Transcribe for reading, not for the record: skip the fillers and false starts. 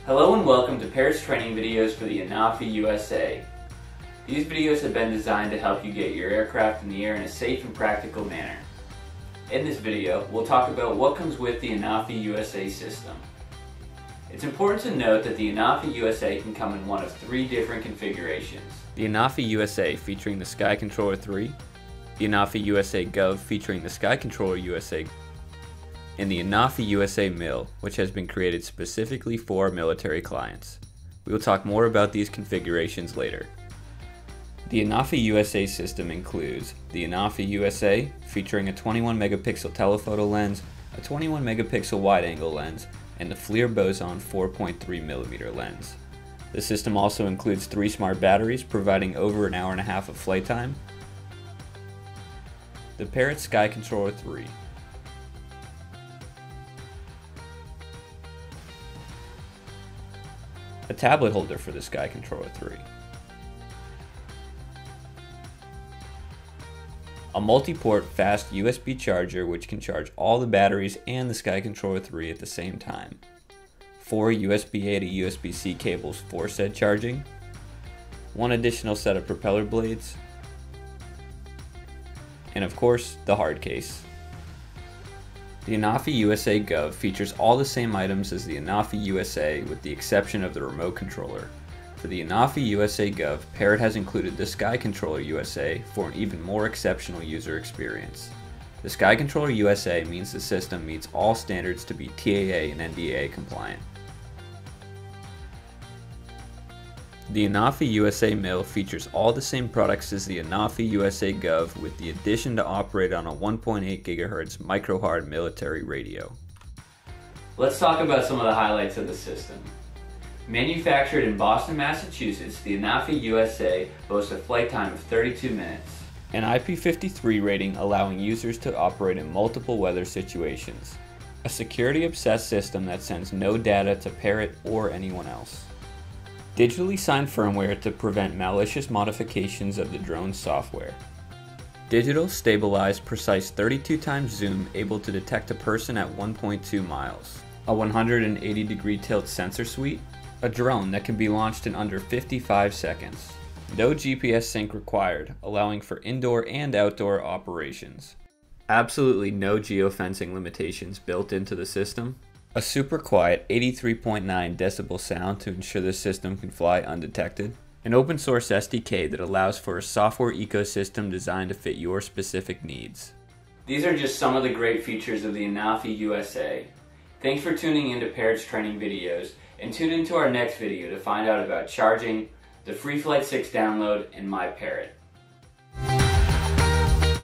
Hello and welcome to Parrot's training videos for the Anafi USA. These videos have been designed to help you get your aircraft in the air in a safe and practical manner. In this video, we'll talk about what comes with the Anafi USA system. It's important to note that the Anafi USA can come in one of three different configurations. The Anafi USA featuring the Sky Controller 3, the Anafi USA Gov featuring the Sky Controller USA, and the Anafi USA Mil, which has been created specifically for military clients. We will talk more about these configurations later. The Anafi USA system includes the Anafi USA featuring a 21 megapixel telephoto lens, a 21 megapixel wide-angle lens, and the FLIR Boson 4.3mm lens. The system also includes 3 smart batteries providing over an hour and a half of flight time, the Parrot Sky Controller 3, a tablet holder for the Sky Controller 3, a multi-port fast USB charger which can charge all the batteries and the Sky Controller 3 at the same time, 4 USB-A to USB-C cables for said charging, 1 additional set of propeller blades, and of course the hard case. The Anafi USA Gov features all the same items as the Anafi USA with the exception of the remote controller. For the Anafi USA Gov, Parrot has included the Sky Controller USA for an even more exceptional user experience. The Sky Controller USA means the system meets all standards to be TAA and NDAA compliant. The Anafi USA Mil features all the same products as the Anafi USA Gov with the addition to operate on a 1.8 GHz micro-hard military radio. Let's talk about some of the highlights of the system. Manufactured in Boston, Massachusetts, the Anafi USA boasts a flight time of 32 minutes. An IP53 rating allowing users to operate in multiple weather situations. A security-obsessed system that sends no data to Parrot or anyone else. Digitally signed firmware to prevent malicious modifications of the drone's software. Digital stabilized precise 32 times zoom able to detect a person at 1.2 miles. A 180-degree tilt sensor suite. A drone that can be launched in under 55 seconds. No GPS sync required, allowing for indoor and outdoor operations. Absolutely no geofencing limitations built into the system. A super quiet 83.9 decibel sound to ensure the system can fly undetected. An open source SDK that allows for a software ecosystem designed to fit your specific needs. These are just some of the great features of the Anafi USA. Thanks for tuning into Parrot's training videos, and tune into our next video to find out about charging, the Free Flight 6 download, and My Parrot.